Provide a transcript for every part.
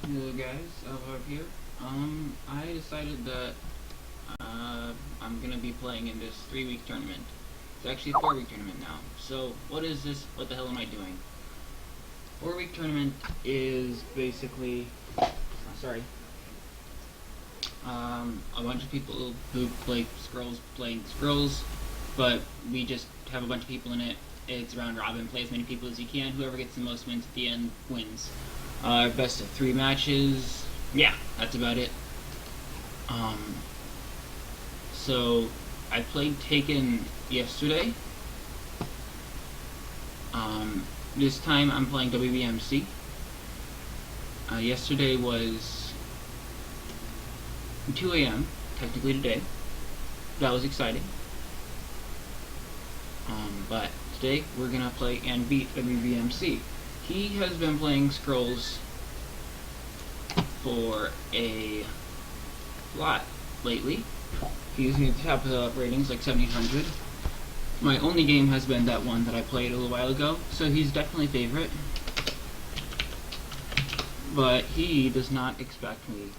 Hello guys, alvarpq. I decided that I'm gonna be playing in this 3-week tournament. It's actually a 4-week tournament now. So what is this? What the hell am I doing? 4-week tournament is basically, a bunch of people who play Scrolls playing Scrolls, but we just have a bunch of people in it. It's round robin, play as many people as you can. Whoever gets the most wins at the end wins. Best of 3 matches. Yeah, that's about it. So I played Taken yesterday. This time I'm playing wbmc. Yesterday was 2 a.m. technically today. That was exciting. But today we're gonna play and beat wbmc. He has been playing Scrolls for a lot lately. He's in the top ratings, like 1700. My only game has been that one that I played a little while ago, so he's definitely a favorite. But he does not expect me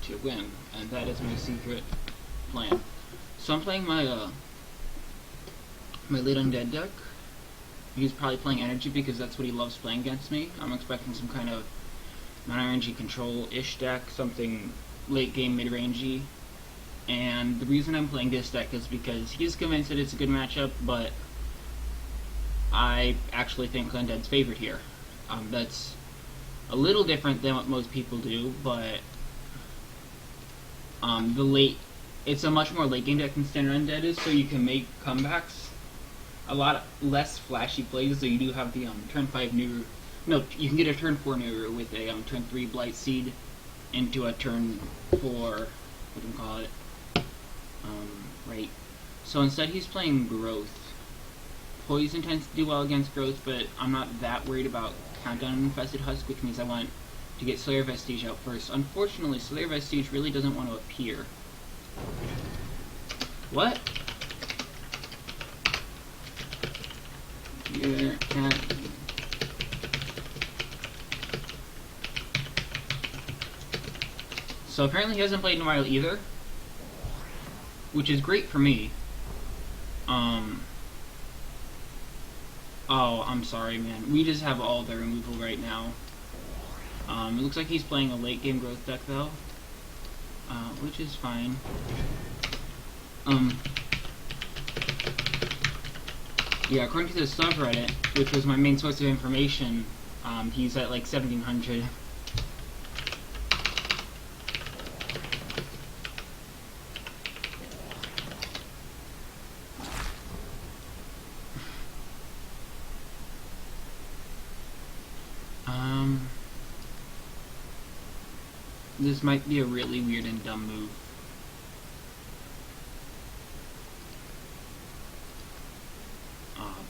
to win, and that is my secret plan. So I'm playing my my late undead deck. He's probably playing energy because that's what he loves playing against me. I'm expecting some kind of non-energy control-ish deck, something late game mid-rangey. And the reason I'm playing this deck is because he's convinced that it's a good matchup, but I actually think Undead's favorite here. That's a little different than what most people do, but it's a much more late game deck than Standard Undead is, so you can make comebacks. A lot less flashy plays, so you do have the turn 5 Nuru. No, you can get a turn 4 Nuru with a turn 3 Blight Seed into a turn 4, what do you call it? Right. So instead he's playing Growth. Poison tends to do well against Growth, but I'm not that worried about Countdown and Infested Husk, which means I want to get Slayer Vestige out first. Unfortunately, Slayer Vestige really doesn't want to appear. What? Yeah, so apparently he hasn't played in a while either, which is great for me. Oh, I'm sorry, man. We just have all the removal right now. It looks like he's playing a late game growth deck though, which is fine. Yeah, according to the subreddit, which was my main source of information, he's at like 1700. This might be a really weird and dumb move.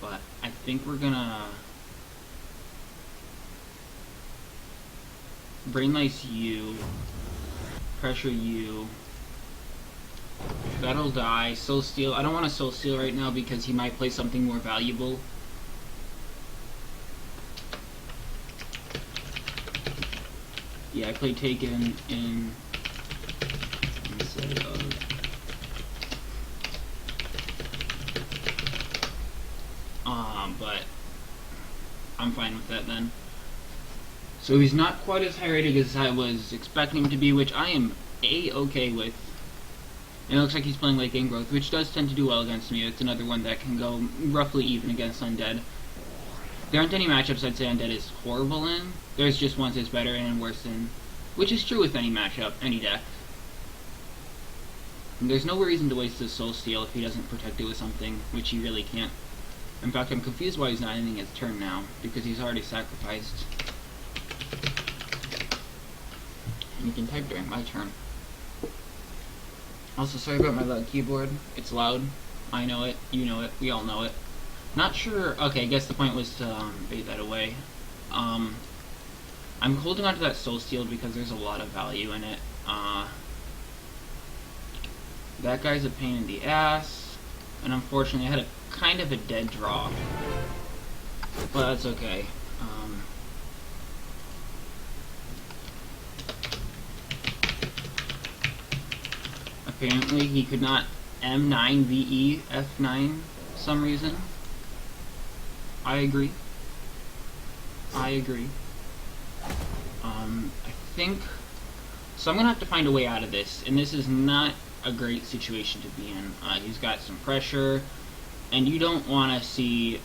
But I think we're gonna Brain Lice you, pressure you, that'll die, Soul Steal. I don't want to Soul Steal right now because he might play something more valuable. Yeah, I played Taken in instead of but I'm fine with that then. So he's not quite as high rated as I was expecting him to be, which I am A-okay with. And it looks like he's playing late game growth, which does tend to do well against me. It's another one that can go roughly even against Undead. There aren't any matchups I'd say Undead is horrible in. There's just ones that's better and worse in, which is true with any matchup, any deck. And there's no reason to waste his Soul Steal if he doesn't protect it with something, which he really can't. In fact, I'm confused why he's not ending his turn now, because he's already sacrificed. And you can type during my turn. Also, sorry about my loud keyboard. It's loud. I know it. You know it. We all know it. Not sure. Okay, I guess the point was to bait that away. I'm holding on to that Soul Steal because there's a lot of value in it. That guy's a pain in the ass, and unfortunately I had a kind of a dead draw. But that's okay. Apparently he could not M9 VE F9 for some reason. I agree. I think so. I'm gonna have to find a way out of this, and this is not a great situation to be in. He's got some pressure, and you don't want to see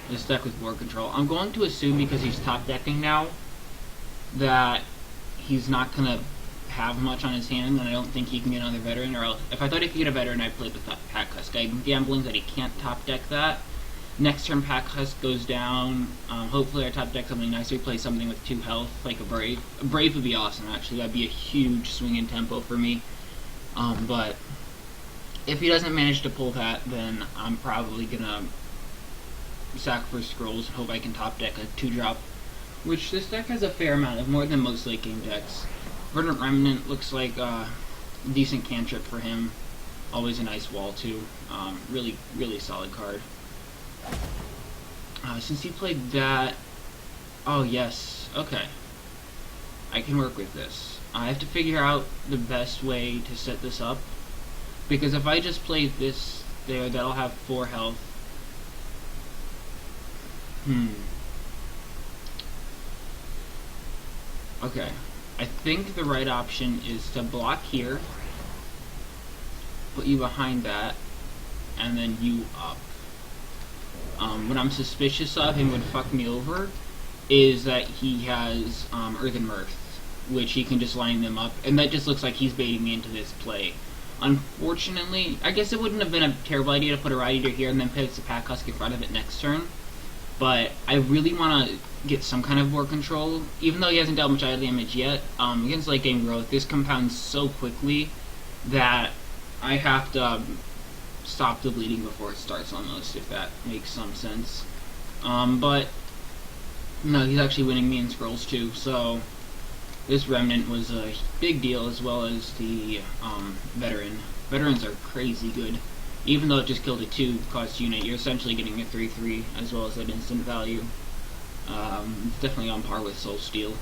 this deck with board control. I'm going to assume, because he's top decking now, that he's not gonna have much on his hand, and I don't think he can get another veteran. Or else, if I thought he could get a veteran, I'd play the Pack Husk. I'm gambling that he can't top deck that. Next turn, Pack Husk goes down. Hopefully, I top deck something nice. We play something with 2 health, like a Brave. A Brave would be awesome, actually. That'd be a huge swing in tempo for me. But if he doesn't manage to pull that, then I'm probably gonna sack for Scrolls and hope I can top deck a 2-drop, which this deck has a fair amount of, more than most late game decks. Verdant Remnant looks like a decent cantrip for him. Always a nice wall too. Really, really solid card. Since he played that, oh yes, okay. I can work with this. I have to figure out the best way to set this up, because if I just play this there, that'll have 4 health. Okay. I think the right option is to block here, put you behind that, and then you up. What I'm suspicious of and would fuck me over is that he has Earthen Mirth, which he can just line them up, and that just looks like he's baiting me into this play. Unfortunately, I guess it wouldn't have been a terrible idea to put a Ride Eater here and then pitch the Pack Husk in front of it next turn, but I really want to get some kind of board control. Even though he hasn't dealt much eye damage yet, against late game growth, this compounds so quickly that I have to stop the bleeding before it starts almost, if that makes some sense. But no, he's actually winning me in Scrolls too, so this Remnant was a big deal, as well as the Veteran. Veterans are crazy good. Even though it just killed a 2-cost unit, you're essentially getting a 3/3 as well as that instant value. It's definitely on par with Soul Steel,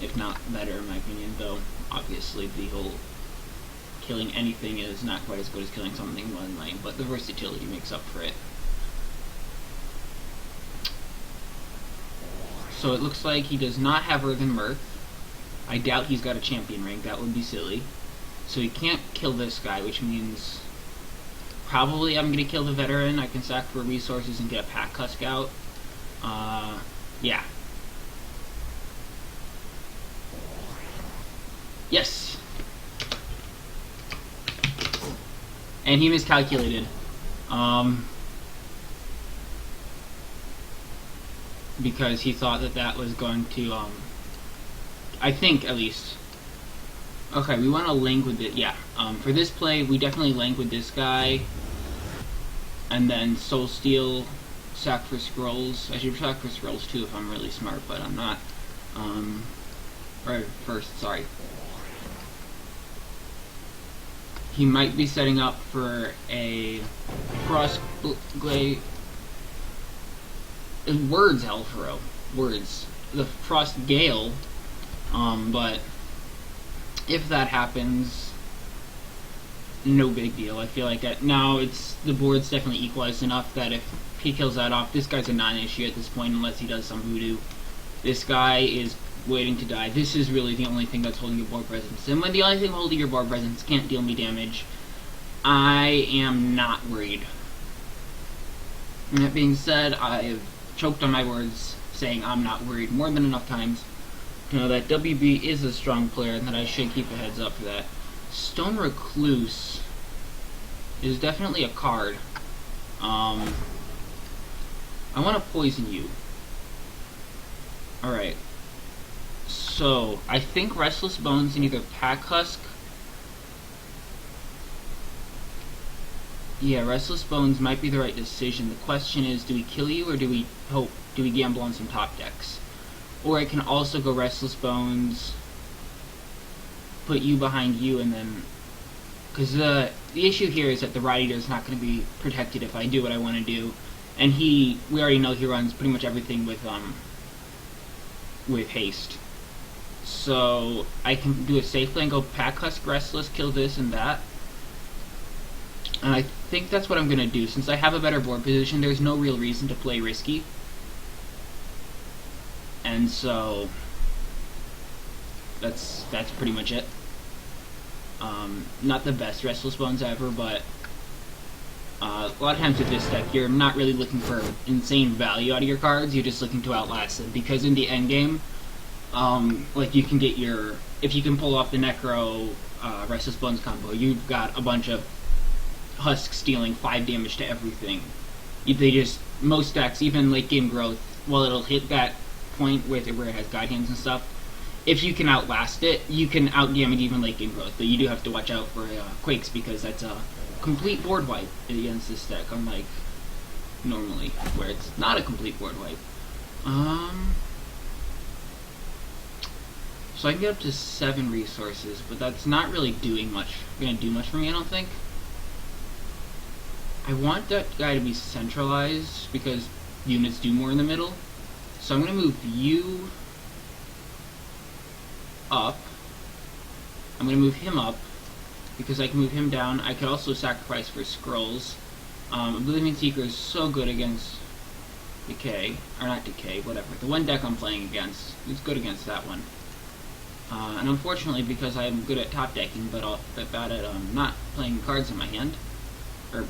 if not better in my opinion, though obviously the whole killing anything is not quite as good as killing something in one lane, but the versatility makes up for it. So it looks like he does not have Earthen Mirth. I doubt he's got a champion rank, that would be silly. So he can't kill this guy, which means probably I'm going to kill the Veteran. I can sack for resources and get a Pack Husk out. Yeah. Yes! And he miscalculated. Because he thought that that was going to, I think, at least. Okay, we want to link with it, yeah. For this play, we definitely link with this guy. And then Soul Steel, sack for Scrolls. I should sack for Scrolls too if I'm really smart, but I'm not. Or first, sorry. He might be setting up for a Frostglade. Words, Elfaro. Words. The Frost Gale. But if that happens, no big deal. I feel like that now the board's definitely equalized enough that if he kills that off, this guy's a non-issue at this point unless he does some voodoo. This guy is waiting to die. This is really the only thing that's holding your board presence. And when the only thing holding your board presence can't deal me damage, I am not worried. And that being said, I've choked on my words saying I'm not worried more than enough times to know that WB is a strong player and that I should keep a heads up for that. Stone Recluse is definitely a card. I want to poison you. Alright. So, I think Restless Bones and either Pack Husk. Yeah, Restless Bones might be the right decision. The question is, do we kill you or do we gamble on some top decks? Or I can also go Restless Bones, put you behind you, and then... Because the issue here is that the Ride Eater is not going to be protected if I do what I want to do. And we already know he runs pretty much everything with haste. So I can do a safe play and go Pack Husk Restless, kill this and that. And I think that's what I'm going to do. Since I have a better board position, there's no real reason to play risky. And so that's pretty much it. Not the best Restless Bones ever, but a lot of times with this deck, you're not really looking for insane value out of your cards, you're just looking to outlast them. Because in the endgame, like you can get your, if you can pull off the Necro Restless Bones combo, you've got a bunch of Husks dealing 5 damage to everything. They just, most decks, even late game growth, while it'll hit that point where it has God Hands and stuff, if you can outlast it, you can out-damage even late game growth. But you do have to watch out for Quakes, because that's a complete board wipe against this deck, unlike normally, where it's not a complete board wipe. So I can get up to 7 resources, but that's not really doing much. Gonna do much for me, I don't think. I want that guy to be centralized because units do more in the middle. So I'm gonna move you up. I'm gonna move him up because I can move him down. I could also sacrifice for scrolls. Oblivion Seeker is so good against Decay, or not Decay, whatever. The one deck I'm playing against is good against that one. And unfortunately, because I'm good at top decking, but bad at not playing cards in my hand, or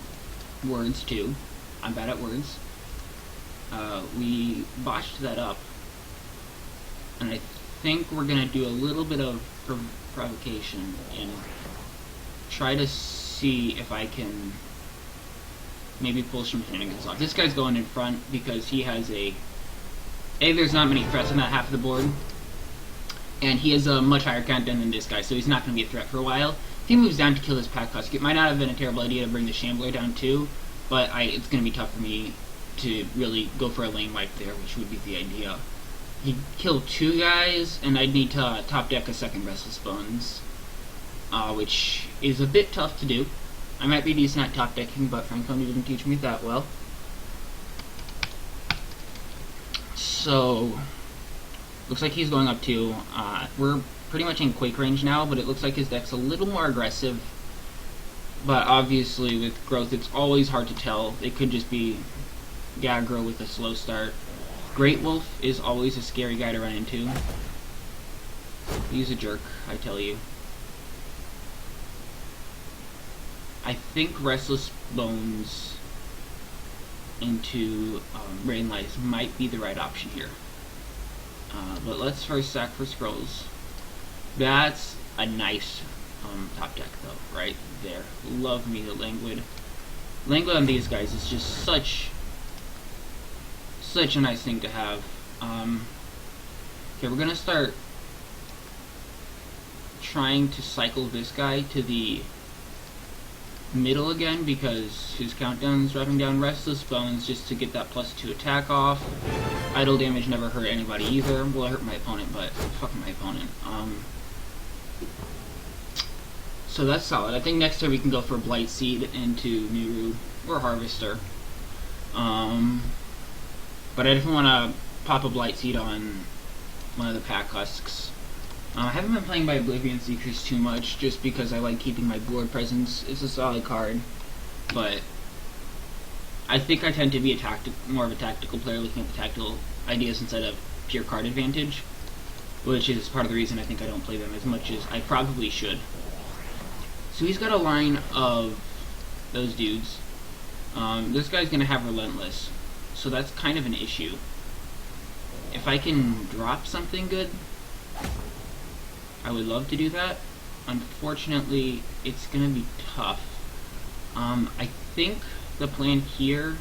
words too. I'm bad at words. We botched that up, and I think we're gonna do a little bit of provocation and try to see if I can maybe pull some shenanigans off. This guy's going in front because he has there's not many threats on that half of the board, and he has a much higher countdown than this guy, so he's not going to be a threat for a while. If he moves down to kill this Pack Husk, it might not have been a terrible idea to bring the Shambler down too, but it's going to be tough for me to really go for a lane wipe there, which would be the idea. He'd kill 2 guys, and I'd need to top deck a second Restless Bones, which is a bit tough to do. I might be decent at top decking, but Franconi didn't teach me that well. So, looks like he's going up too. We're pretty much in Quake range now, but it looks like his deck's a little more aggressive. But obviously, with growth, it's always hard to tell. It could just be Gaggro with a slow start. Great Wolf is always a scary guy to run into. He's a jerk, I tell you. I think Restless Bones into Rain Lights might be the right option here. But let's first sack for Scrolls. That's a nice top deck though, right there. Love me the Languid. Languid on these guys is just such a nice thing to have. Okay, we're gonna start trying to cycle this guy to the middle again because his countdown's dropping down. Restless Bones just to get that +2 attack off. Idle damage never hurt anybody either. Well, it hurt my opponent, but fuck my opponent. So that's solid. I think next time we can go for Blight Seed into Miru or Harvester. But I definitely want to pop a Blight Seed on one of the Pack Husks. I haven't been playing by Oblivion Seekers too much, just because I like keeping my board presence. It's a solid card, but I think I tend to be more of a tactical player, looking at the tactical ideas instead of pure card advantage, which is part of the reason I think I don't play them as much as I probably should. So he's got a line of those dudes. This guy's going to have Relentless, so that's kind of an issue. If I can drop something good, I would love to do that. Unfortunately, it's going to be tough. I think the plan here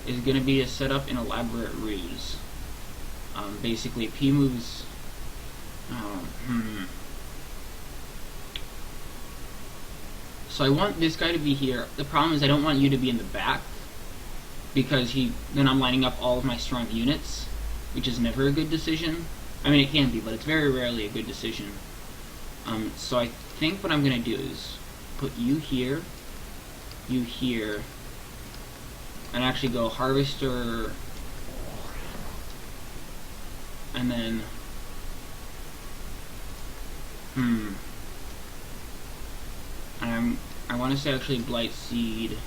is going to be to set up an elaborate ruse. Basically, if he moves... So I want this guy to be here. The problem is I don't want you to be in the back, because then I'm lining up all of my strong units, which is never a good decision. I mean, it can be, but it's very rarely a good decision. So I think what I'm going to do is put you here, and actually go Harvester, and then I want to say actually Blight Seed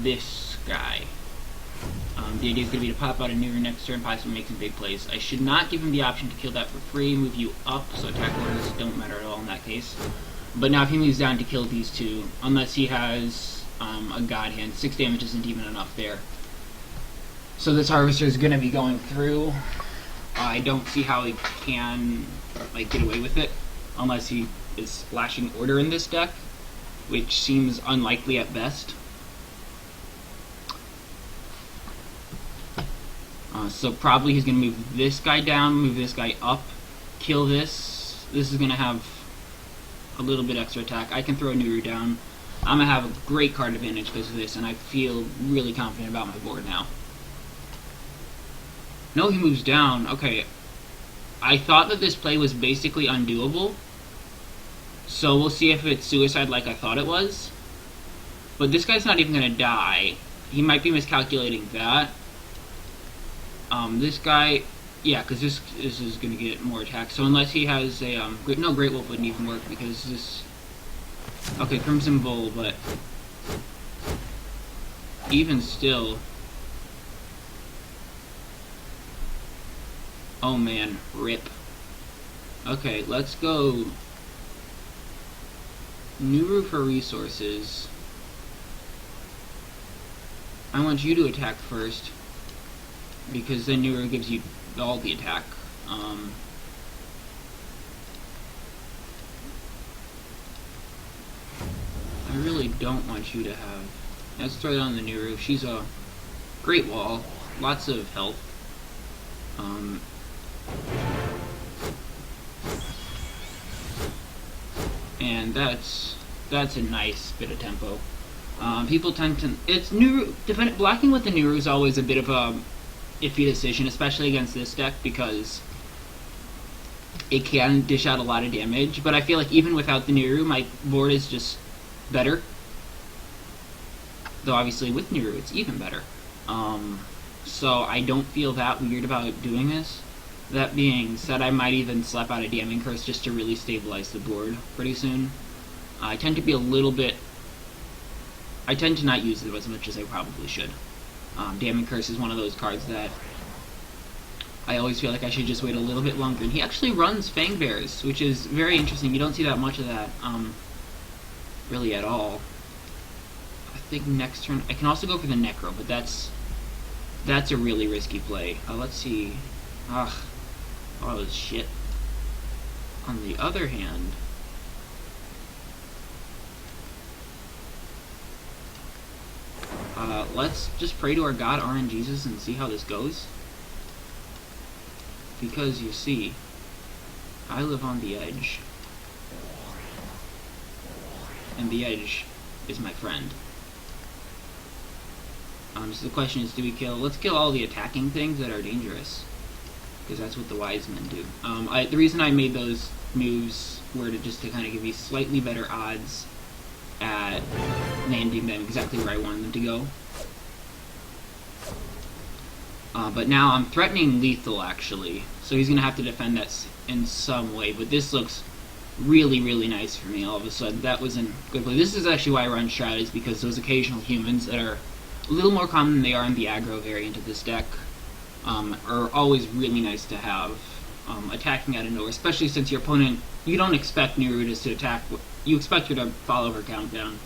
this guy. The idea is going to be to pop out a Nuru next turn, possibly make some big plays. I should not give him the option to kill that for free, move you up, so attack orders don't matter at all in that case. But now if he moves down to kill these two, unless he has a God Hand, 6 damage isn't even enough there. So this Harvester is going to be going through. I don't see how he can get away with it, unless he is splashing Order in this deck, which seems unlikely at best. So probably he's going to move this guy down, move this guy up, kill this. This is going to have a little bit extra attack. I can throw Nuru down. I'm going to have a great card advantage because of this, and I feel really confident about my board now. No, he moves down. Okay. I thought that this play was basically undoable, so we'll see if it's suicide like I thought it was. But this guy's not even going to die. He might be miscalculating that. This guy, yeah, because this is going to get more attacks. So unless he has a, no, Great Wolf wouldn't even work because this, okay, Crimson Bull, but even still, oh man, rip. Okay, let's go Nuru for resources. I want you to attack first, because then Nuru gives you all the attack. I really don't want you to have... Let's throw it on the Nuru. She's a great wall, lots of health. And that's a nice bit of tempo. People tend to... It's Nuru... Blocking with the Nuru is always a bit of a iffy decision, especially against this deck, because it can dish out a lot of damage, but I feel like even without the Nuru, my board is just better. Though obviously with Nuru, it's even better. So I don't feel that weird about doing this. That being said, I might even slap out a Damning Curse just to really stabilize the board pretty soon. I tend to be a little bit... I tend to not use it as much as I probably should. Damning Curse is one of those cards that I always feel like I should just wait a little bit longer. And he actually runs Fang Bears, which is very interesting. You don't see that much of that, really at all. I think next turn... I can also go for the Necro, but that's a really risky play. Let's see... Ugh. Oh, this shit. On the other hand... let's just pray to our God, RNGesus, and see how this goes. Because, you see, I live on the edge. And the edge is my friend. So the question is, do we kill... Let's kill all the attacking things that are dangerous. Because that's what the wise men do. The reason I made those moves were to kind of give you slightly better odds at landing them exactly where I wanted them to go. But now I'm threatening lethal, actually. So he's going to have to defend that in some way. But this looks really, really nice for me all of a sudden. That was a good play. This is actually why I run Shroud, is because those occasional humans that are a little more common than they are in the aggro variant of this deck are always really nice to have. Attacking out of nowhere, especially since your opponent, you don't expect Nerudas to attack, you expect her to follow her countdown.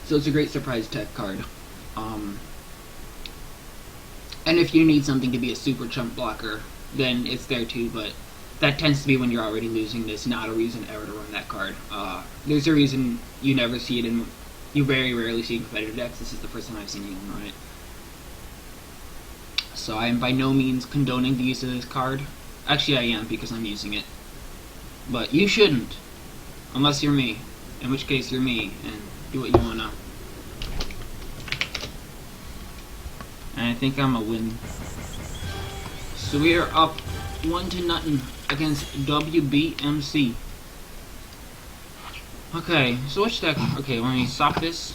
So it's a great surprise tech card. And if you need something to be a super chump blocker, then it's there too, but that tends to be when you're already losing this, not a reason ever to run that card. There's a reason you never see it in, you very rarely see in competitive decks. This is the first time I've seen anyone run it. So I am by no means condoning the use of this card. Actually I am, because I'm using it. But you shouldn't, unless you're me. In which case you're me, and do what you wanna. And I think I'm a win. So we are up 1-0 against wbmc. Okay, so which deck? Okay, let me stop this.